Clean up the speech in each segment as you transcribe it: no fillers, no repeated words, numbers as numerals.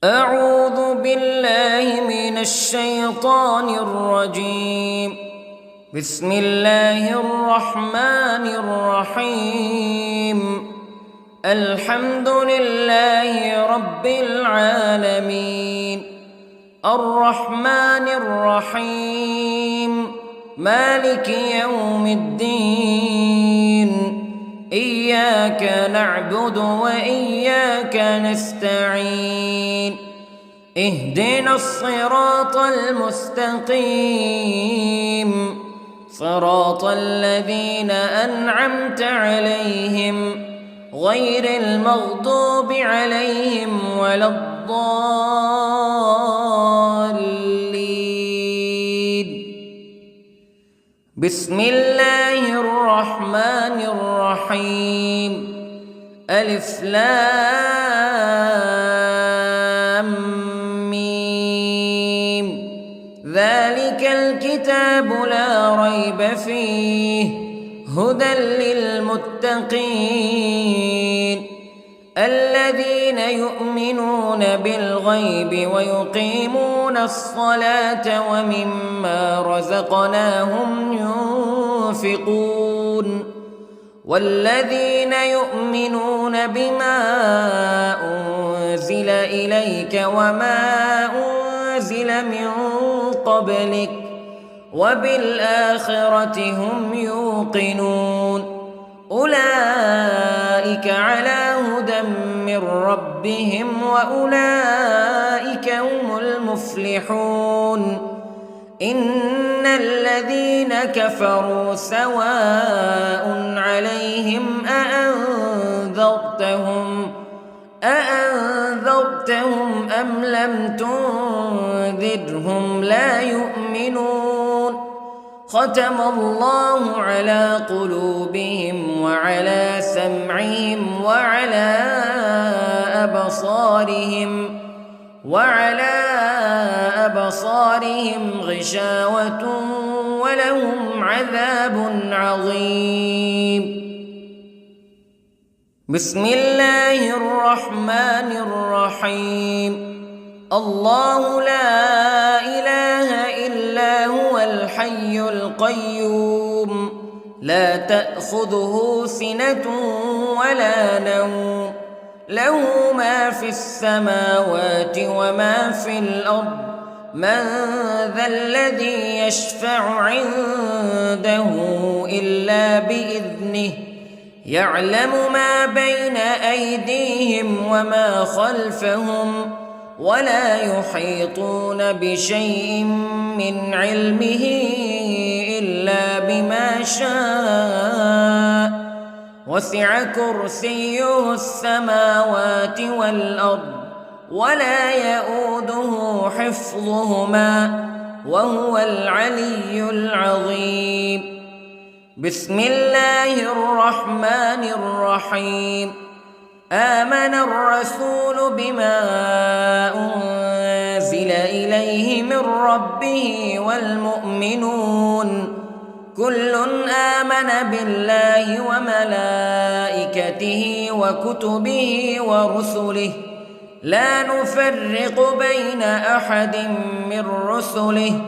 أعوذ بالله من الشيطان الرجيم. بسم الله الرحمن الرحيم. الحمد لله رب العالمين، الرحمن الرحيم، مالك يوم الدين. إياك نعبد وإياك نستعين. اهدنا الصراط المستقيم، صراط الذين أنعمت عليهم غير المغضوب عليهم ولا الضالين. بسم الله الرحمن الرحيم. ألف لام ميم. ذلك الكتاب لا ريب فيه هدى للمتقين الذين يؤمنون بالغيب ويقيمون الصلاة ومما رزقناهم ينفقون والذين يؤمنون بما أنزل إليك وما أنزل من قبلك وبالآخرة هم يوقنون. أولئك على هدى من ربهم وأولئك هم المفلحون. إن الذين كفروا سواء عليهم أأنذرتهم أم لم تنذرهم لا يؤمنون. ختم الله على قلوبهم وعلى سمعهم وعلى أبصارهم غشاوة ولهم عذاب عظيم. بسم الله الرحمن الرحيم. الله لا إله إلا هو الحي القيوم لا تأخذه سنة ولا نوم له ما في السماوات وما في الأرض. من ذا الذي يشفع عنده إلا بإذنه يعلم ما بين أيديهم وما خلفهم ولا يحيطون بشيء من علمه إلا بما شاء. وسع كرسيه السماوات والأرض ولا يؤوده حفظهما وهو العلي العظيم. بسم الله الرحمن الرحيم. آمن الرسول بما أنزل إليه من ربه والمؤمنون كل آمن بالله وملائكته وكتبه ورسله لا نفرق بين أحد من رسله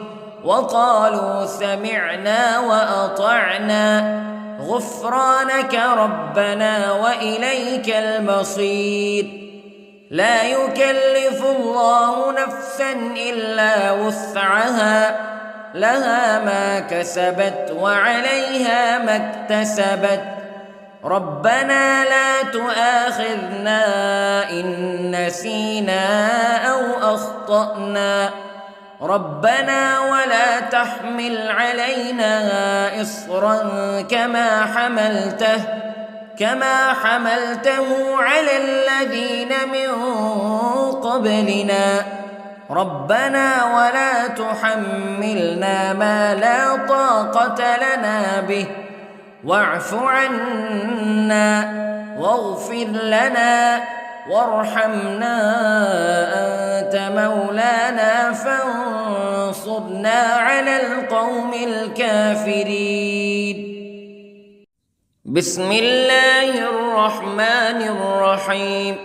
وقالوا سمعنا وأطعنا غفرانك ربنا وإليك المصير. لا يكلف الله نفسا إلا وسعها لها ما كسبت وعليها ما اكتسبت. ربنا لا تؤاخذنا إن نسينا أو أخطأنا ربنا ولا تحمل علينا إصرا كما حملته على الذين من قبلنا ربنا ولا تحملنا ما لا طاقة لنا به واعف عنا واغفر لنا وارحمنا أنت مولانا فانصرنا على القوم الكافرين. بسم الله الرحمن الرحيم.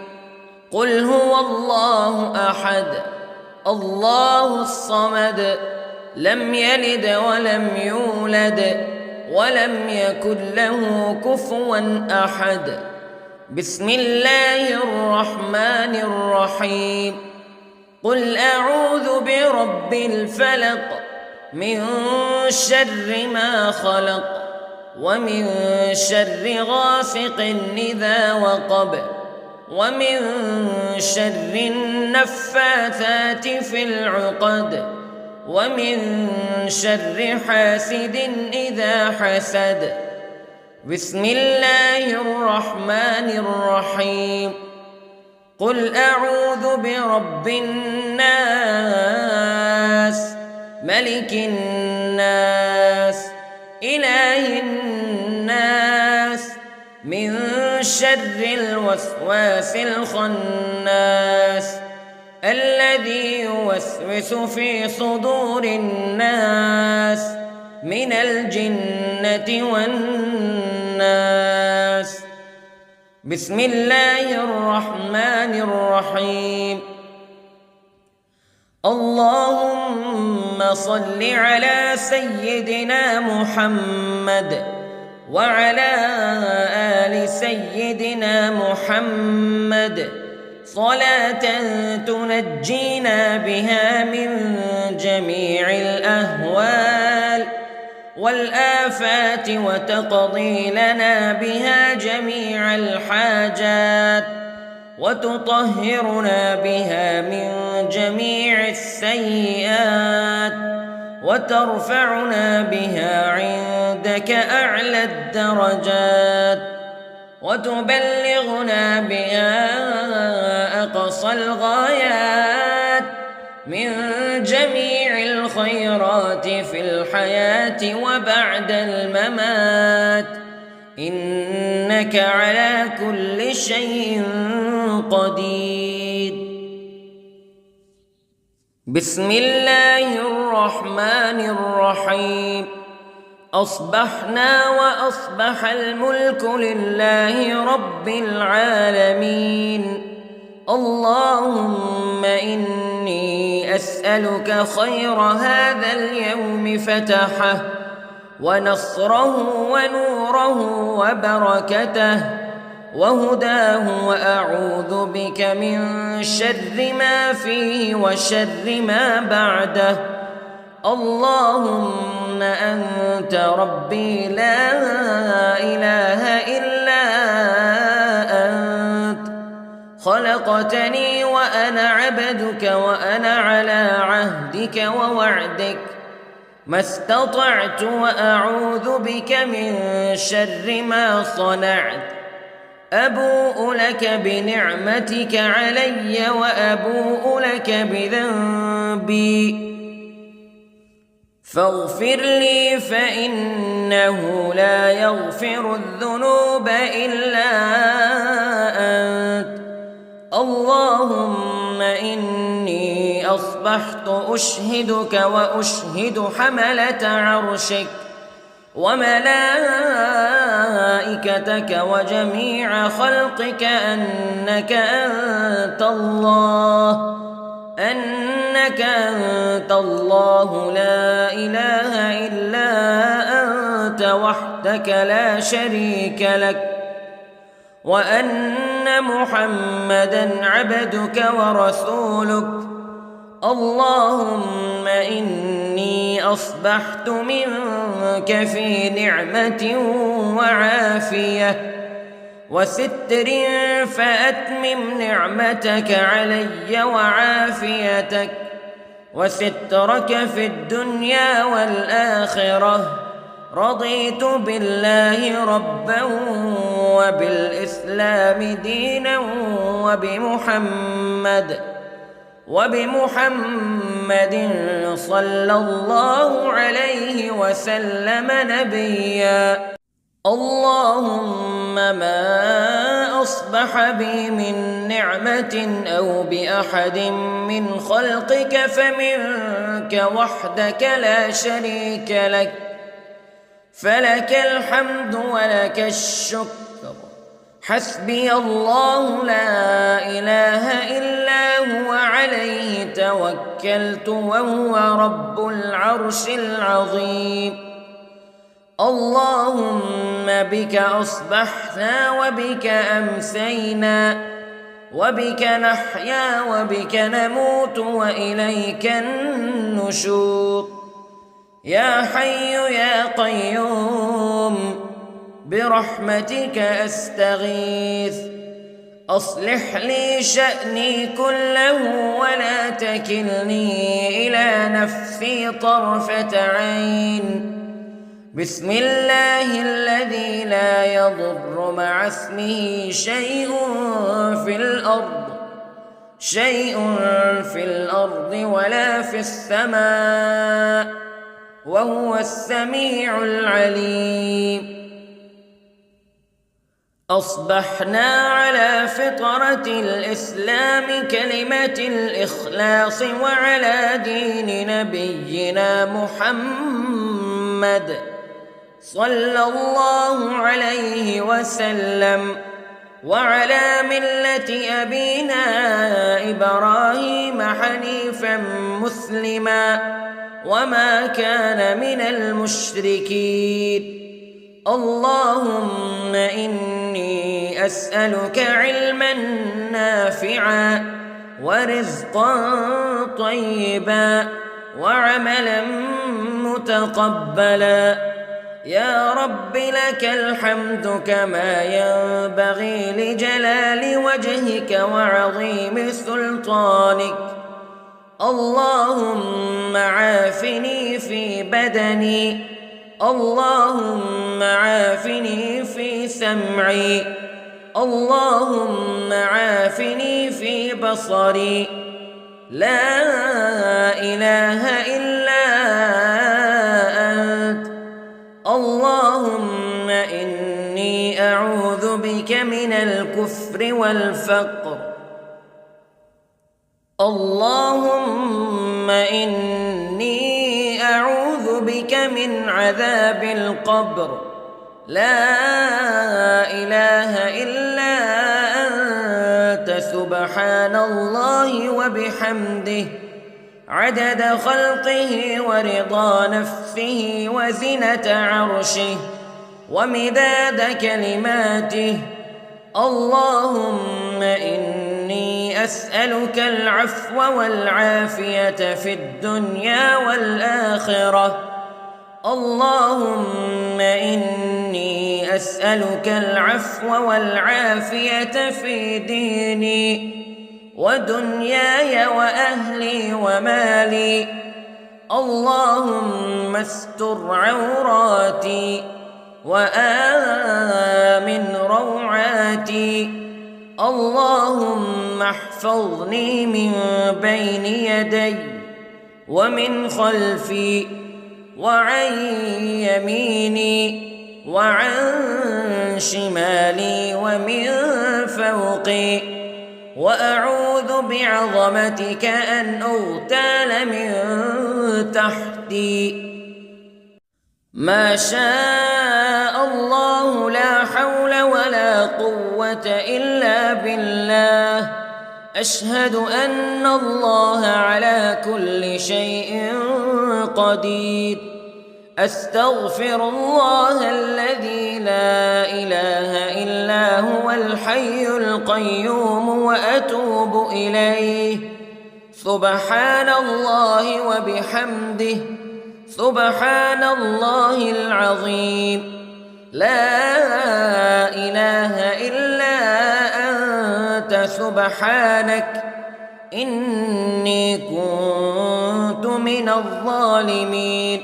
قل هو الله أحد الله الصمد لم يلد ولم يولد ولم يكن له كفوا أحد. بسم الله الرحمن الرحيم. قل أعوذ برب الفلق من شر ما خلق ومن شر غاسق إذا وقب ومن شر النفاثات في العقد ومن شر حاسد إذا حسد. بسم الله الرحمن الرحيم. قل أعوذ برب الناس ملك الناس إله الناس من شر الوسواس الخناس الذي يوسوس في صدور الناس من الجنة والناس. بسم الله الرحمن الرحيم. اللهم صل على سيدنا محمد وعلى آل سيدنا محمد صلاة تنجينا بها من جميع الأهوال والآفات وتقضي لنا بها جميع الحاجات وتطهرنا بها من جميع السيئات وترفعنا بها عندك أعلى الدرجات وتبلغنا بها أقصى الغايات من جميع الخيرات في الحياة وبعد الممات إنك على كل شيء قدير. بسم الله الرحمن الرحيم. أصبحنا وأصبح الملك لله رب العالمين. اللهم إني أسألك خير هذا اليوم فتحه ونصره ونوره وبركته وهداه وأعوذ بك من شر ما فيه وشر ما بعده. اللهم أنت ربي لا إله إلا أنت خلقتني وأنا عبدك وأنا على عهدك ووعدك ما استطعت وأعوذ بك من شر ما صنعت. أبوء لك بنعمتك علي وأبوء لك بذنبي فاغفر لي فإنه لا يغفر الذنوب إلا أنت. اللهم إني أصبحت أشهدك وأشهد حملة عرشك وملائكتك وجميع خلقك أنك أنت الله لا إله إلا أنت وحدك لا شريك لك وأن محمدًا عبدك ورسولك. اللهم إني أصبحت منك في نعمة وعافية وستر فأتمم نعمتك علي وعافيتك وسترك في الدنيا والآخرة. رضيت بالله ربا وبالإسلام دينا وبمحمد صلى الله عليه وسلم نبيا. اللهم ما أصبح بي من نعمة أو بأحد من خلقك فمنك وحدك لا شريك لك فلك الحمد ولك الشكر حسبي الله لا إله إلا هو عليه توكلت وهو رب العرش العظيم. اللهم بك أصبحنا وبك أمسينا وبك نحيا وبك نموت وإليك النشور. يا حي يا قيوم برحمتك أستغيث، أصلح لي شأني كله ولا تكلني إلى نفسي طرفة عين. بسم الله الذي لا يضر مع اسمه شيء في الأرض ولا في السماء وهو السميع العليم. أصبحنا على فطرة الإسلام كلمة الإخلاص وعلى دين نبينا محمد صلى الله عليه وسلم وعلى ملة أبينا إبراهيم حنيفا مسلما وما كان من المشركين. اللهم إني أسألك علما نافعا ورزقا طيبا وعملا متقبلا. يا رب لك الحمد كما ينبغي لجلال وجهك وعظيم سلطانك. اللهم عافني في بدني، اللهم عافني في سمعي، اللهم عافني في بصري. لا إله إلا أنت. اللهم إني أعوذ بك من الكفر والفقر. اللهم إني أعوذ بك من عذاب القبر. لا إله إلا أنت سبحان الله وبحمده عدد خلقه ورضا نفسه وزنة عرشه ومداد كلماته. اللهم إني أسألك العفو والعافية في الدنيا والآخرة. اللهم إني أسألك العفو والعافية في ديني ودنياي وأهلي ومالي. اللهم استر عوراتي وآمن روعاتي. اللهم احفظني من بين يدي ومن خلفي وعن يميني وعن شمالي ومن فوقي، وأعوذ بعظمتك أن أغتال من تحتي. ما شاء الله لا حول ولا قوة إلا بالله. أشهد أن الله على كل شيء قدير. أستغفر الله الذي لا إله إلا هو الحي القيوم وأتوب إليه. سبحان الله وبحمده سبحان الله العظيم. لا إله إلا أنت سبحانك إني كنت من الظالمين.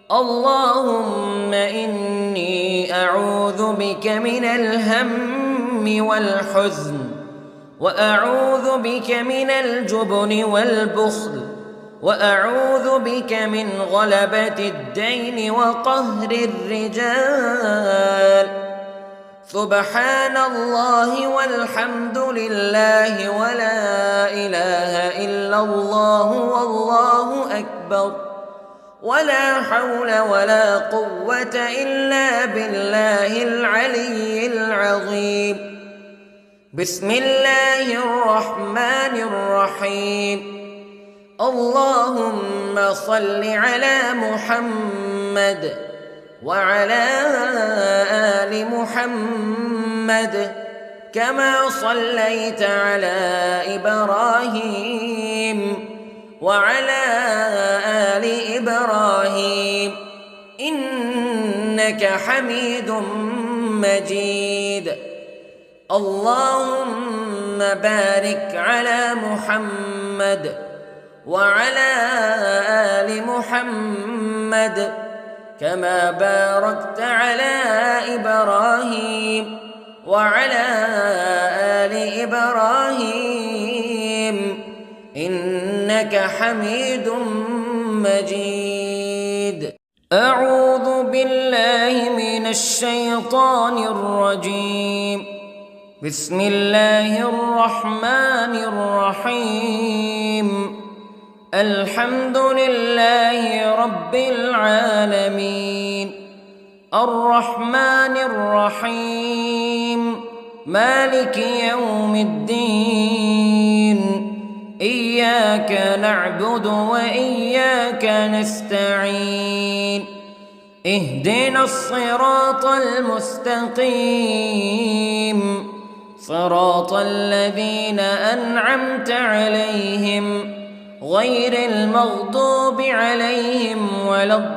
اللهم إني أعوذ بك من الهم والحزن، وأعوذ بك من الجبن والبخل، وأعوذ بك من غلبة الدين وقهر الرجال. سبحان الله والحمد لله ولا إله إلا الله والله أكبر. ولا حول ولا قوة إلا بالله العلي العظيم. بسم الله الرحمن الرحيم. اللهم صل على محمد وعلى آل محمد كما صليت على إبراهيم وعلى آل إبراهيم إنك حميد مجيد. اللهم بارك على محمد وعلى آل محمد كما باركت على إبراهيم وعلى آل إبراهيم إنك حميد مجيد. أعوذ بالله من الشيطان الرجيم. بسم الله الرحمن الرحيم. الحمد لله رب العالمين الرحمن الرحيم مالك يوم الدين إياك نعبد وإياك نستعين اهدنا الصراط المستقيم صراط الذين أنعمت عليهم غير المغضوب عليهم ولا الضالين.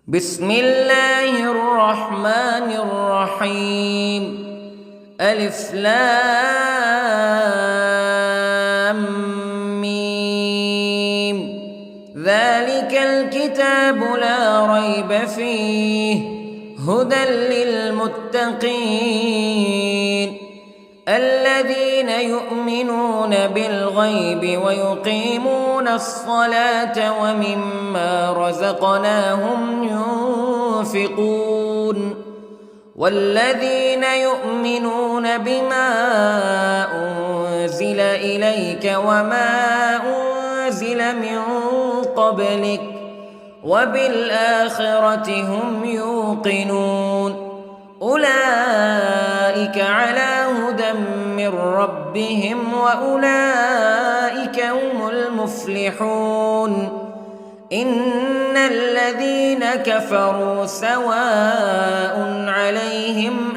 بسم الله الرحمن الرحيم. ألف لام ميم. ذلك الكتاب لا ريب فيه هدى للمتقين الذين يؤمنون بالغيب ويقيمون الصلاة ومما رزقناهم ينفقون والذين يؤمنون بما أنزل إليك وما أنزل من قبلك وبالآخرة هم يوقنون أولئك على هدى من ربهم وأولئك هم المفلحون. إن الذين كفروا سواء عليهم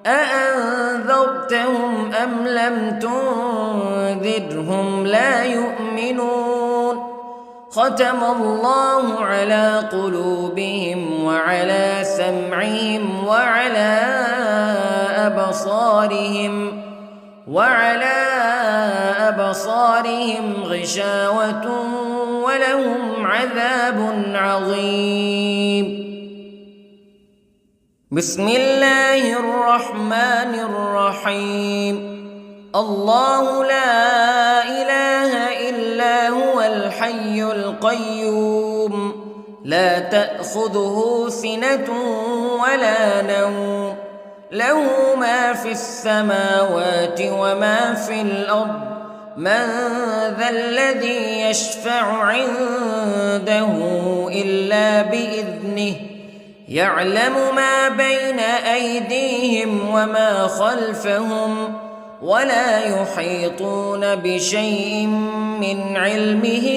أأنذرتهم أم لم تنذرهم لا يؤمنون. ختم الله على قلوبهم وعلى سمعهم وعلى أبصارهم غشاوة ولهم عذاب عظيم. بسم الله الرحمن الرحيم. الله لا إله إلا هو الحي القيوم لا تأخذه سنة ولا نوم له ما في السماوات وما في الأرض من ذا الذي يشفع عنده إلا بإذنه يعلم ما بين أيديهم وما خلفهم ولا يحيطون بشيء من علمه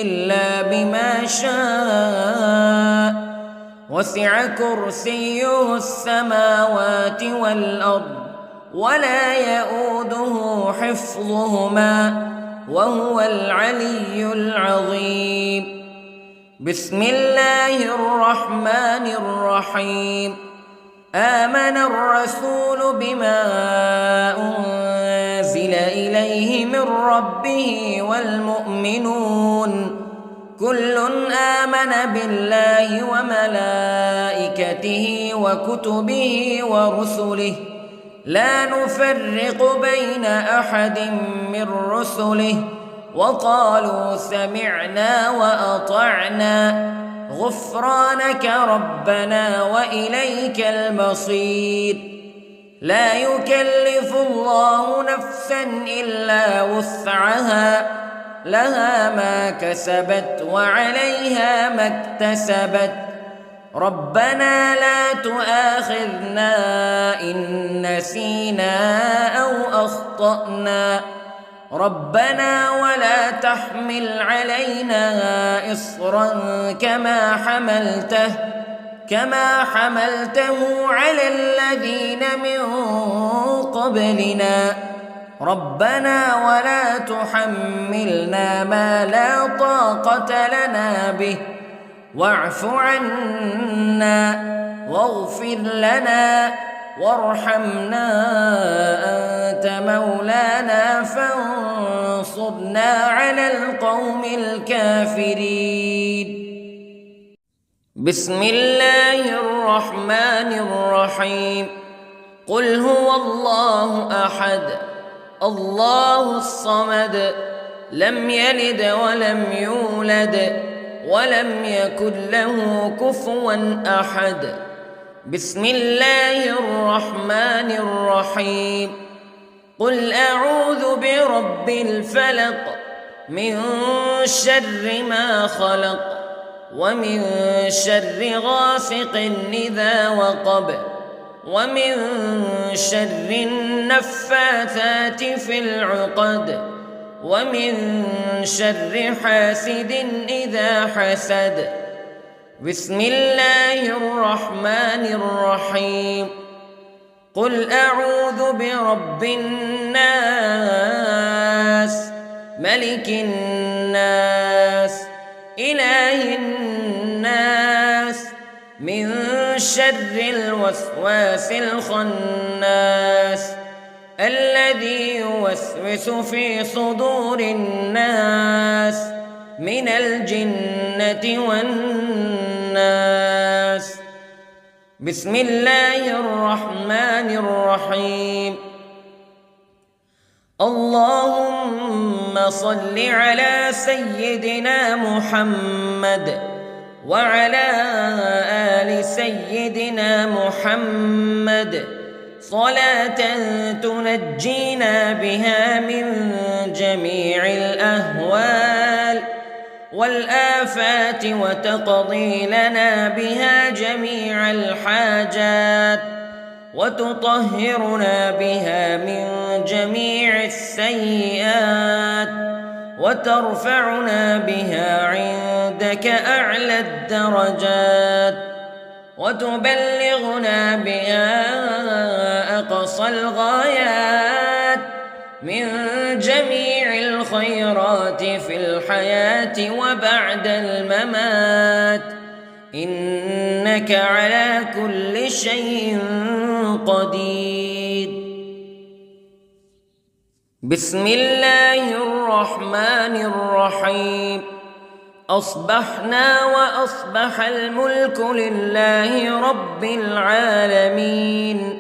إلا بما شاء وسع كرسيه السماوات والأرض ولا يؤوده حفظهما وهو العلي العظيم. بسم الله الرحمن الرحيم. آمن الرسول بما أنزل إليه من ربه والمؤمنون كل آمن بالله وملائكته وكتبه ورسله لا نفرق بين أحد من رسله وقالوا سمعنا وأطعنا غفرانك ربنا وإليك المصير. لا يكلف الله نفسا إلا وسعها لها ما كسبت وعليها ما اكتسبت ربنا لا تؤاخذنا إن نسينا أو أخطأنا ربنا ولا تحمل علينا إصرا كما حملته على الذين من قبلنا ربنا ولا تحملنا ما لا طاقة لنا به واعف عنا واغفر لنا وارحمنا أنت مولانا فانصرنا على القوم الكافرين. بسم الله الرحمن الرحيم. قل هو الله أحد الله الصمد لم يلد ولم يولد ولم يكن له كفوا أحد. بسم الله الرحمن الرحيم. قل أعوذ برب الفلق من شر ما خلق ومن شر غاسق إذا وقب ومن شر النفاثات في العقد ومن شر حاسد إذا حسد. بسم الله الرحمن الرحيم. قل أعوذ برب الناس ملك الناس إله الناس من شر الوسواس الخناس الذي يوسوس في صدور الناس من الجنة والناس. بسم الله الرحمن الرحيم. اللهم صل على سيدنا محمد وعلى آل سيدنا محمد صلاة تنجينا بها من جميع الأهوال والآفات وتقضي لنا بها جميع الحاجات وتطهرنا بها من جميع السيئات وترفعنا بها عندك أعلى الدرجات وتبلغنا بها أقصى الغايات من جميع الخيرات في الحياة وبعد الممات إنك على كل شيء قدير. بسم الله الرحمن الرحيم. أصبحنا وأصبح الملك لله رب العالمين.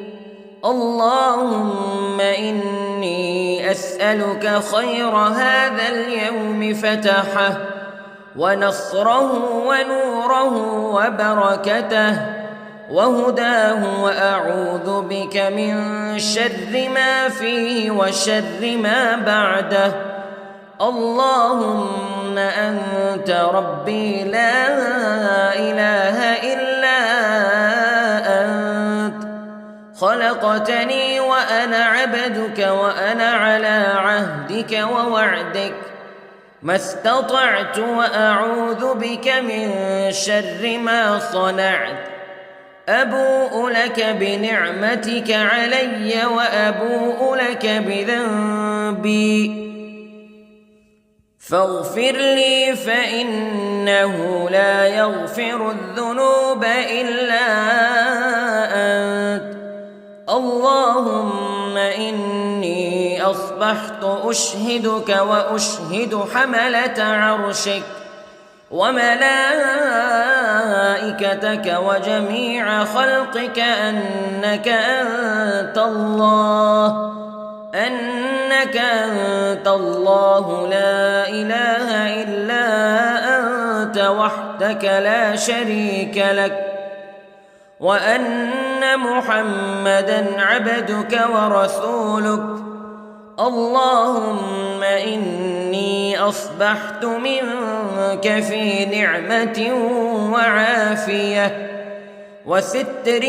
اللهم إني أسألك خير هذا اليوم فتحه ونصره ونوره وبركته وهداه وأعوذ بك من شر ما فيه وشر ما بعده. اللهم أنت ربي لا إله إلا أنت خلقتني وأنا عبدك وأنا على عهدك ووعدك ما استطعت وأعوذ بك من شر ما صنعت. أبوء لك بنعمتك علي وأبوء لك بذنبي فاغفر لي فإنه لا يغفر الذنوب إلا أنت. اللهم إني أصبحت أشهدك وأشهد حملة عرشك وملائكتك وجميع خلقك أنك أنت الله لا إله إلا أنت وحدك لا شريك لك وأن أن محمدًا عبدك ورسولك. اللهم إني أصبحت منك في نعمة وعافية وستر،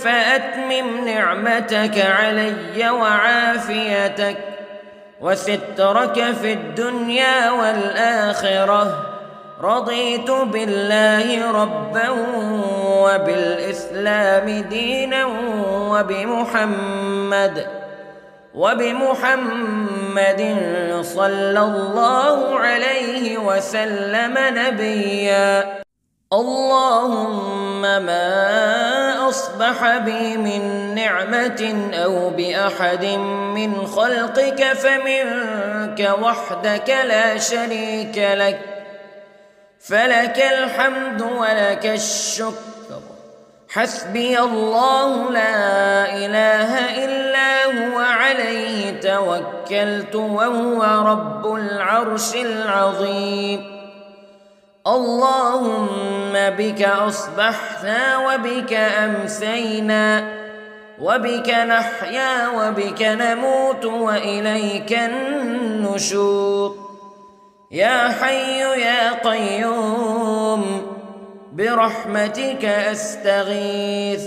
فأتمم نعمتك علي وعافيتك وسترك في الدنيا والآخرة. رضيت بالله ربًا وبالإسلام دينًا وبمحمد صلى الله عليه وسلم نبيًا. اللهم ما أصبح بي من نعمة أو بأحد من خلقك فمنك وحدك لا شريك لك، فلك الحمد ولك الشكر. حسبي الله لا إله إلا هو، عليه توكلت وهو رب العرش العظيم. اللهم بك أصبحنا وبك أمسينا وبك نحيا وبك نموت وإليك النشور. يا حي يا قيوم برحمتك أستغيث،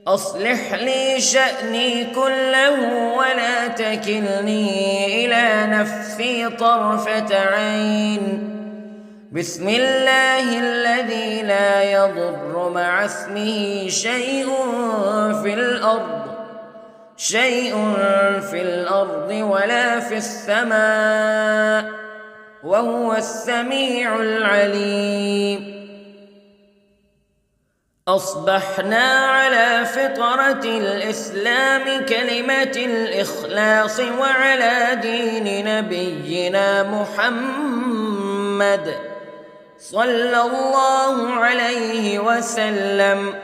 أصلح لي شأني كله ولا تكلني إلى نفسي طرفة عين. بسم الله الذي لا يضر مع اسمه شيء في الأرض ولا في السماء، وهو السميع العليم. أصبحنا على فطرة الإسلام كلمة الإخلاص وعلى دين نبينا محمد صلى الله عليه وسلم،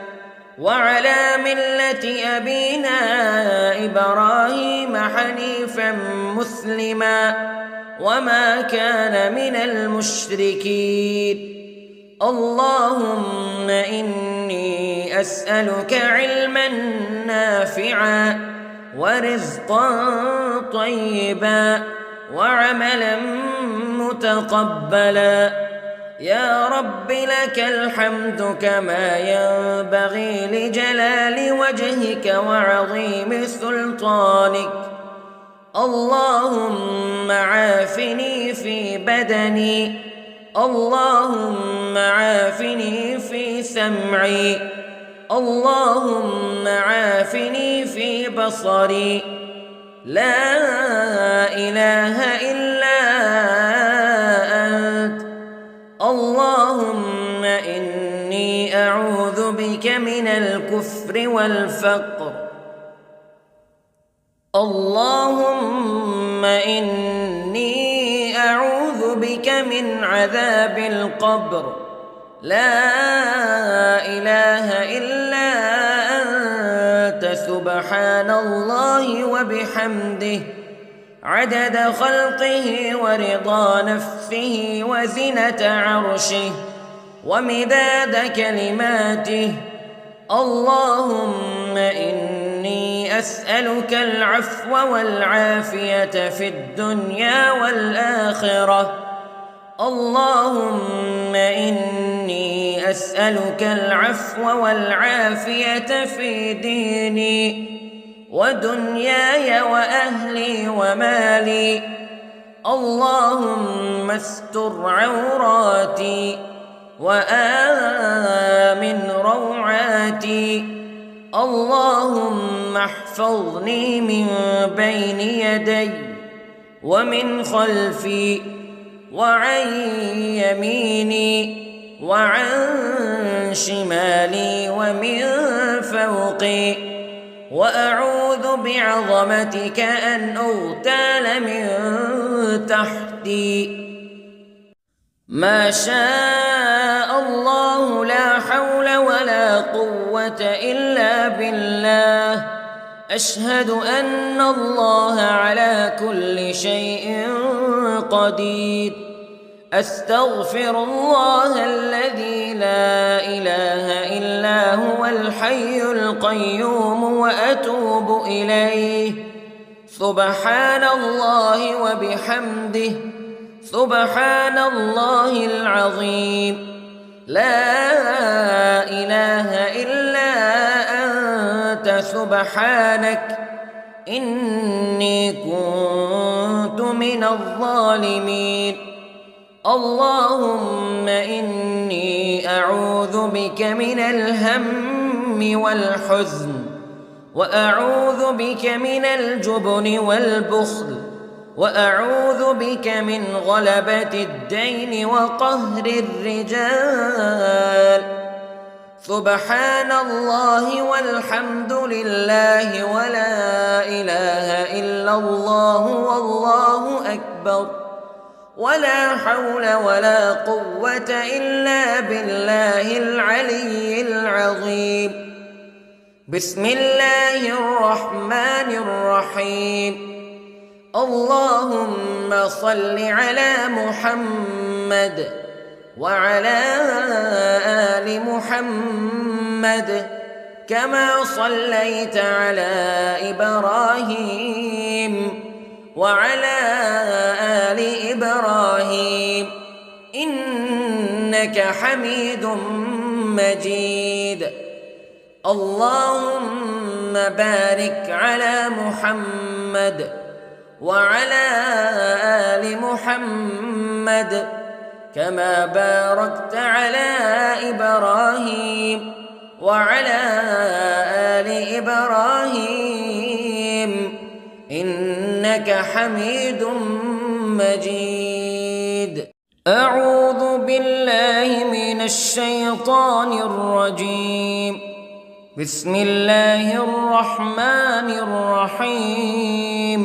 وعلى ملة أبينا إبراهيم حنيفا مسلما وما كان من المشركين. اللهم إني أسألك علما نافعا ورزقا طيبا وعملا متقبلا. يا رب لك الحمد كما ينبغي لجلال وجهك وعظيم سلطانك. اللهم عافني في بدني، اللهم عافني في سمعي، اللهم عافني في بصري. لا إله إلا أنت. اللهم إني أعوذ بك من الكفر والفقر. اللهم إني أعوذ بك من عذاب القبر. لا إله إلا أنت، سبحان الله وبحمده، عدد خلقه ورضا نفسه وزنة عرشه ومداد كلماته. اللهم إني أسألك العفو والعافية في الدنيا والآخرة. اللهم إني أسألك العفو والعافية في ديني ودنياي وأهلي ومالي. اللهم استر عوراتي وآمن روعاتي. اللهم احفظني من بين يدي ومن خلفي وعن يميني وعن شمالي ومن فوقي، وأعوذ بعظمتك أن أغتال من تحتي. ما شاء الله لا حول ولا قوة إلا بالله. أشهد أن الله على كل شيء قدير. أستغفر الله الذي لا إله إلا هو الحي القيوم وأتوب إليه. سبحان الله وبحمده، سبحان الله العظيم. لا إله إلا أنت سبحانك إني كنت من الظالمين. اللهم إني أعوذ بك من الهم والحزن، وأعوذ بك من الجبن والبخل، وأعوذ بك من غلبة الدين وقهر الرجال. سبحان الله والحمد لله ولا إله إلا الله والله أكبر، ولا حول ولا قوة إلا بالله العلي العظيم. بسم الله الرحمن الرحيم. اللهم صل على محمد وعلى آل محمد كما صليت على إبراهيم وعلى آل إبراهيم إنك حميد مجيد. اللهم بارك على محمد وعلى آل محمد كما باركت على إبراهيم وعلى آل إبراهيم إنك حميد مجيد. أعوذ بالله من الشيطان الرجيم. بسم الله الرحمن الرحيم.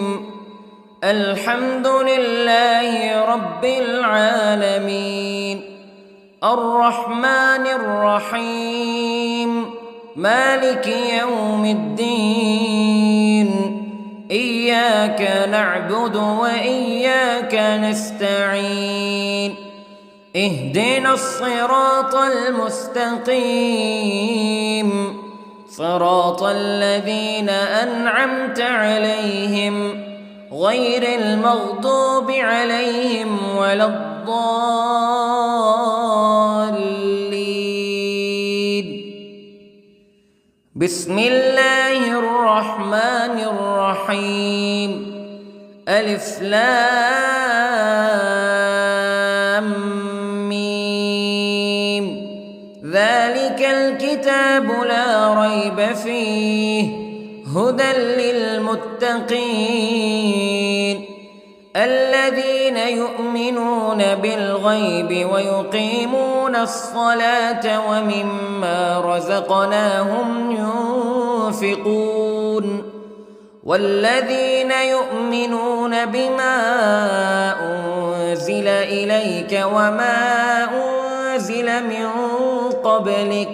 الحمد لله رب العالمين، الرحمن الرحيم، مالك يوم الدين. إياك نعبد وإياك نستعين. اهدنا الصراط المستقيم، صراط الذين أنعمت عليهم غير المغضوب عليهم ولا الضالين. بسم الله الرحمن الرحيم. ألف لام ميم. ذلك الكتاب لا ريب فيه هدى للمتقين الذين يؤمنون بالغيب ويقيمون الصلاة ومما رزقناهم ينفقون والذين يؤمنون بما أنزل إليك وما أنزل من قبلك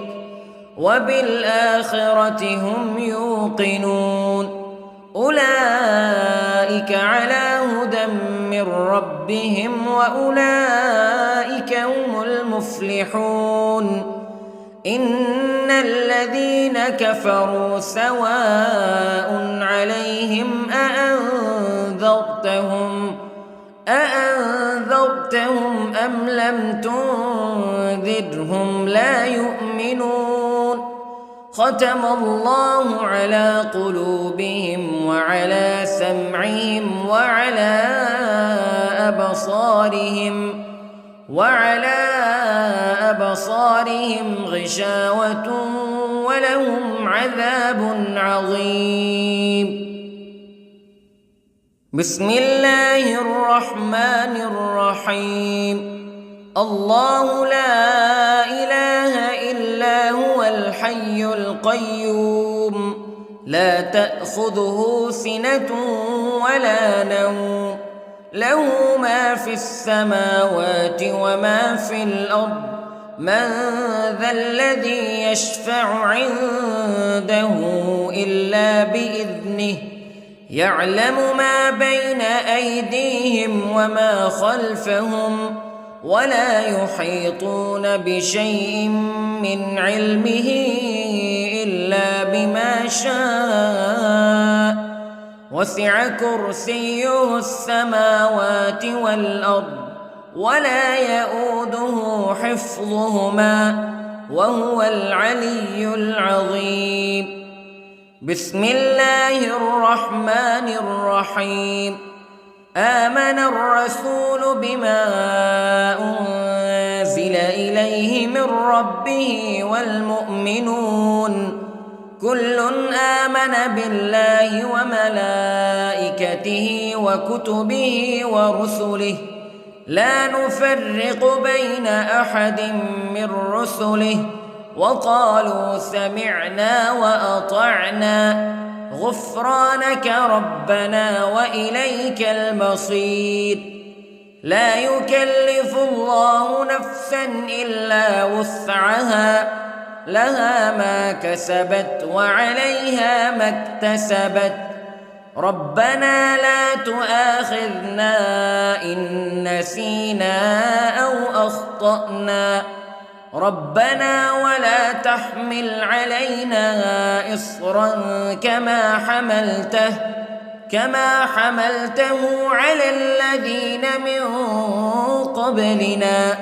وبالآخرة هم يوقنون أولئك على هدى من ربهم وأولئك هم المفلحون. إن الذين كفروا سواء عليهم أأنذرتهم أم لم تنذرهم لا يؤمنون. ختم الله على قلوبهم وعلى سمعهم وعلى أبصارهم غشاوة ولهم عذاب عظيم. بسم الله الرحمن الرحيم. الله لا إله إلا هو الحي القيوم لا تأخذه سنة ولا نوم له ما في السماوات وما في الأرض من ذا الذي يشفع عنده إلا بإذنه يعلم ما بين أيديهم وما خلفهم ولا يحيطون بشيء من علمه إلا بما شاء وسع كرسيه السماوات والأرض ولا يؤوده حفظهما وهو العلي العظيم. بسم الله الرحمن الرحيم. آمن الرسول بما أنزل إليه من ربه والمؤمنون كل آمن بالله وملائكته وكتبه ورسله لا نفرق بين أحد من رسله وقالوا سمعنا وأطعنا غفرانك ربنا وإليك المصير. لا يكلف الله نفسا إلا وسعها لها ما كسبت وعليها ما اكتسبت ربنا لا تؤاخذنا إن نسينا أو أخطأنا ربنا ولا تحمل علينا إصرا كما حملته على الذين من قبلنا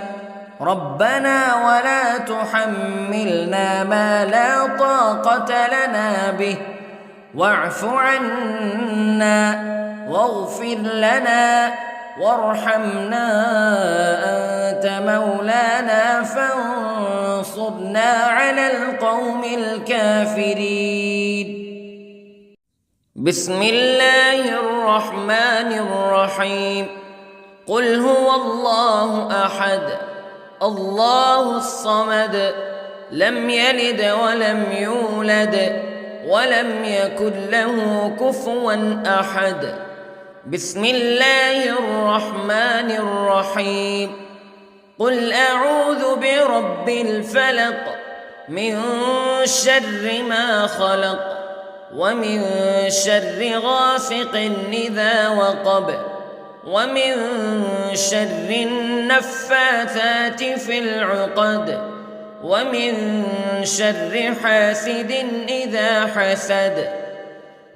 ربنا ولا تحملنا ما لا طاقة لنا به واعف عنا واغفر لنا وارحمنا أنت مولانا فانصرنا على القوم الكافرين. بسم الله الرحمن الرحيم. قل هو الله أحد الله الصمد لم يلد ولم يولد ولم يكن له كفوا أحد. بسم الله الرحمن الرحيم. قل أعوذ برب الفلق من شر ما خلق ومن شر غاسق إذا وقب ومن شر النفاثات في العقد ومن شر حاسد إذا حسد.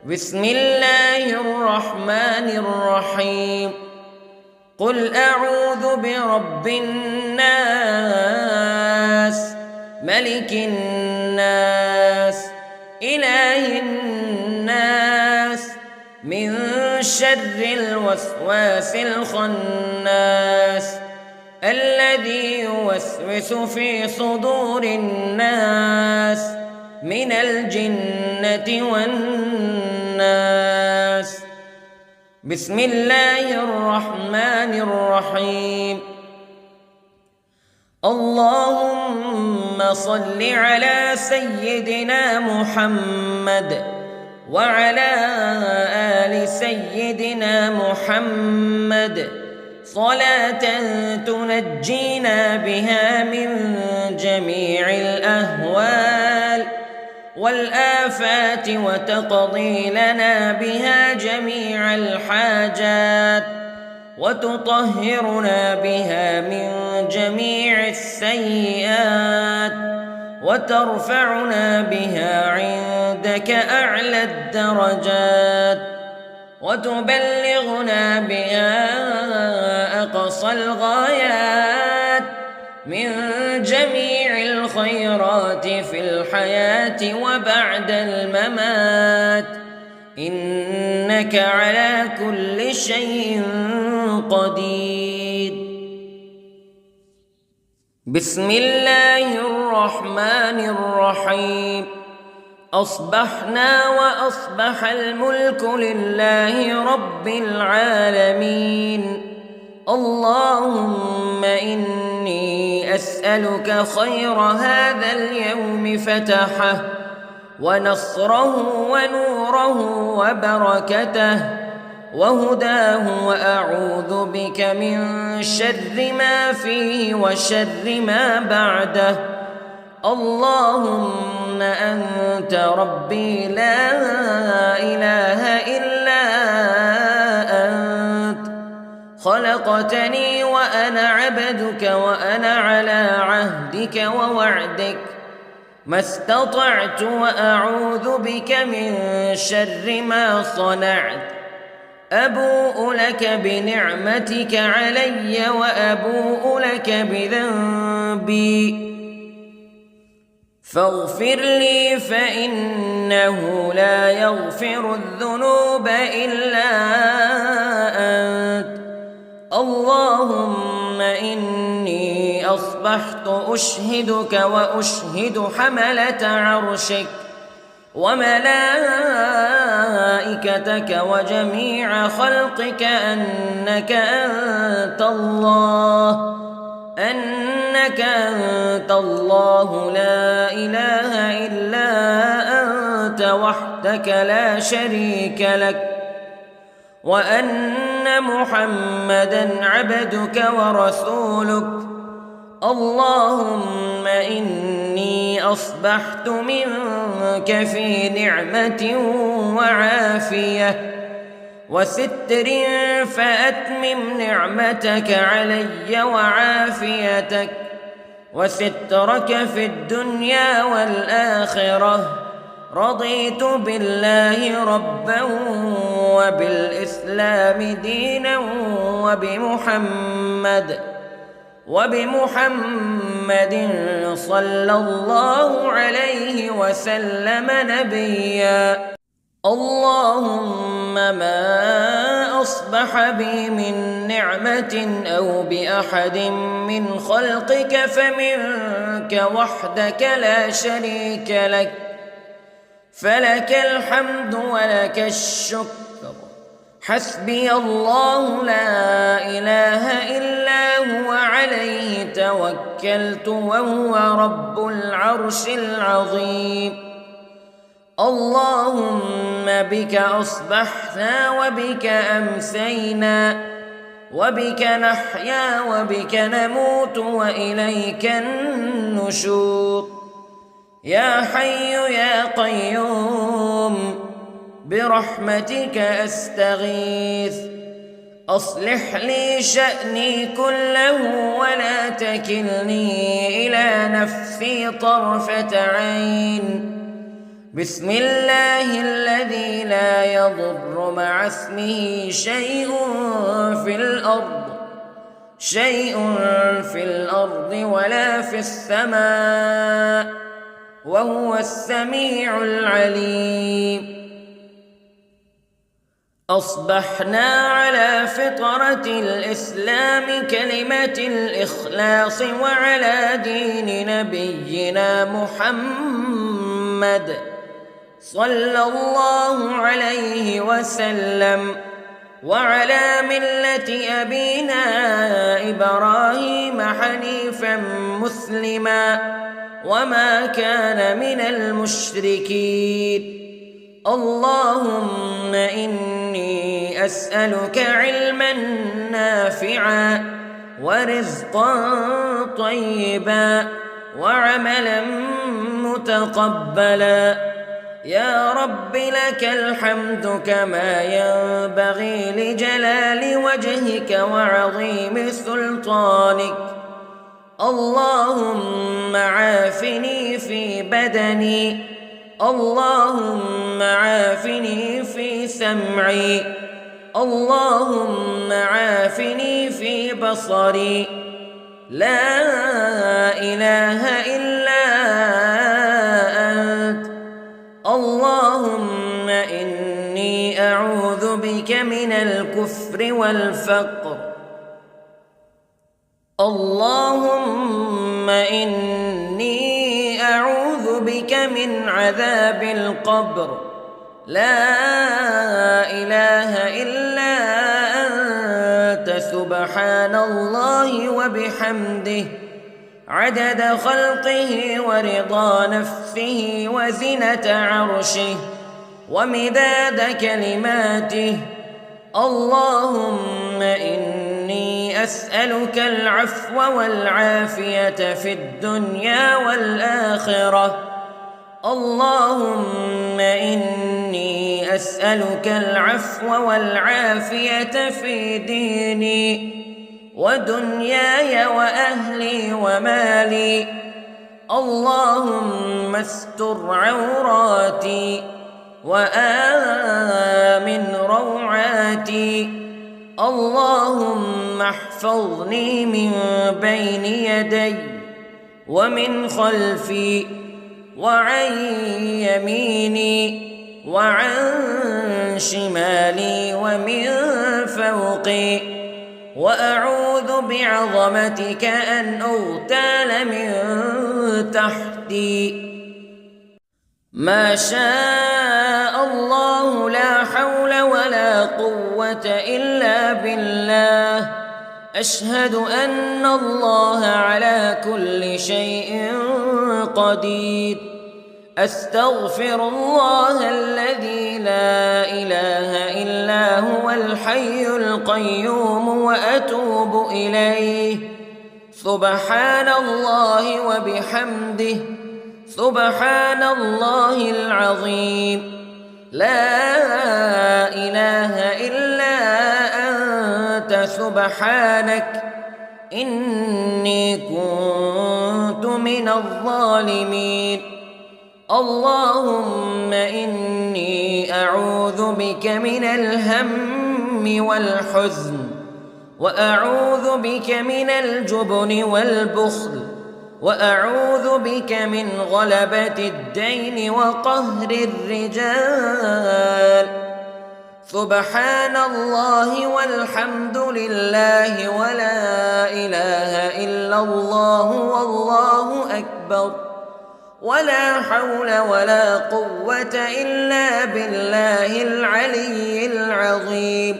بسم الله الرحمن الرحيم. قل أعوذ برب الناس ملك الناس إله الناس من شر الوسواس الخناس الذي يوسوس في صدور الناس من الجنة والناس. بسم الله الرحمن الرحيم. اللهم صل على سيدنا محمد وعلى آل سيدنا محمد صلاة تنجينا بها من جميع الأهوال والآفات وتقضي لنا بها جميع الحاجات وتطهرنا بها من جميع السيئات وترفعنا بها عندك أعلى الدرجات وتبلغنا بها أقصى الغايات من جميع الخيرات في الحياة وبعد الممات إنك على كل شيء قدير. بسم الله الرحمن الرحيم. أصبحنا وأصبح الملك لله رب العالمين. اللهم إني أسألك خير هذا اليوم فتحه ونصره ونوره وبركته وهداه وأعوذ بك من شر ما فيه وشر ما بعده. اللهم أنت ربي لا إله إلا أنت خلقتني وأنا عبدك وأنا على عهدك ووعدك ما استطعت وأعوذ بك من شر ما صنعت أبوء لك بنعمتك علي وأبوء لك بذنبي فاغفر لي فإنه لا يغفر الذنوب إلا أنت اللهم إني أصبحت أشهدك وأشهد حملة عرشك وملائكتك وجميع خلقك أنك أنت الله لا إله إلا أنت وحدك لا شريك لك وأن محمدًا عبدك ورسولك اللهم إني أصبحت منك في نعمة وعافية وستر فأتمم نعمتك علي وعافيتك وسترك في الدنيا والآخرة رضيت بالله ربا وبالإسلام دينا وبمحمد صلى الله عليه وسلم نبيا اللهم ما أصبح بي من نعمة أو بأحد من خلقك فمنك وحدك لا شريك لك فلك الحمد ولك الشكر حسبي الله لا إله إلا هو عليه توكلت وهو رب العرش العظيم اللهم بك أصبحنا وبك أمسينا وبك نحيا وبك نموت وإليك النشور يا حي يا قيوم برحمتك أستغيث أصلح لي شأني كله ولا تكلني إلى نفسي طرفة عين بسم الله الذي لا يضر مع اسمه شيء في الأرض ولا في السماء وهو السميع العليم أصبحنا على فطرة الإسلام كلمة الإخلاص وعلى دين نبينا محمد صلى الله عليه وسلم وعلى ملة أبينا إبراهيم حنيفا مسلما وما كان من المشركين اللهم إني أسألك علما نافعا ورزقا طيبا وعملا متقبلا يا رب لك الحمد كما ينبغي لجلال وجهك وعظيم سلطانك اللهم عافني في بدني اللهم عافني في سمعي اللهم عافني في بصري لا إله إلا أنت اللهم إني أعوذ بك من الكفر والفقر اللهم إني أعوذ بك من عذاب القبر لا إله إلا أنت سبحان الله وبحمده عدد خلقه ورضا نفسه وزنة عرشه ومداد كلماته اللهم إني أسألك العفو والعافية في الدنيا والآخرة اللهم إني أسألك العفو والعافية في ديني ودنياي وأهلي ومالي. اللهم استر عوراتي وآمن روعاتي. اللهم احفظني من بين يدي ومن خلفي وعن يميني وعن شمالي ومن فوقي، وأعوذ بعظمتك أن أغتال من تحتي. ما شاء الله لا حول ولا قوة إلا بالله. أشهد أن الله على كل شيء قدير. أستغفر الله الذي لا إله إلا هو الحي القيوم وأتوب إليه. سبحان الله وبحمده، سبحان الله العظيم. لا إله إلا أنت سبحانك إني كنت من الظالمين. اللهم إني أعوذ بك من الهم والحزن، وأعوذ بك من الجبن والبخل، وأعوذ بك من غلبة الدين وقهر الرجال. سبحان الله والحمد لله ولا إله إلا الله والله أكبر، ولا حول ولا قوة إلا بالله العلي العظيم.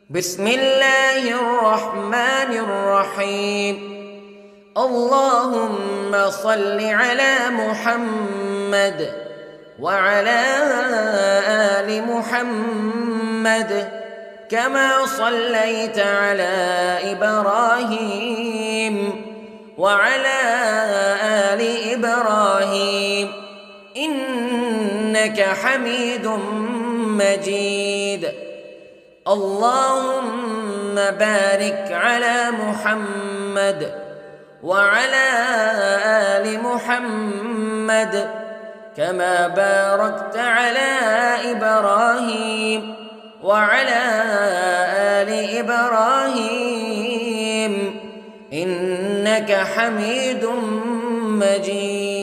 بسم الله الرحمن الرحيم. اللهم صل على محمد وعلى آل محمد كما صليت على إبراهيم وعلى آل إبراهيم إنك حميد مجيد. اللهم بارك على محمد وعلى آل محمد كما باركت على إبراهيم وعلى آل إبراهيم إنك حميد مجيد.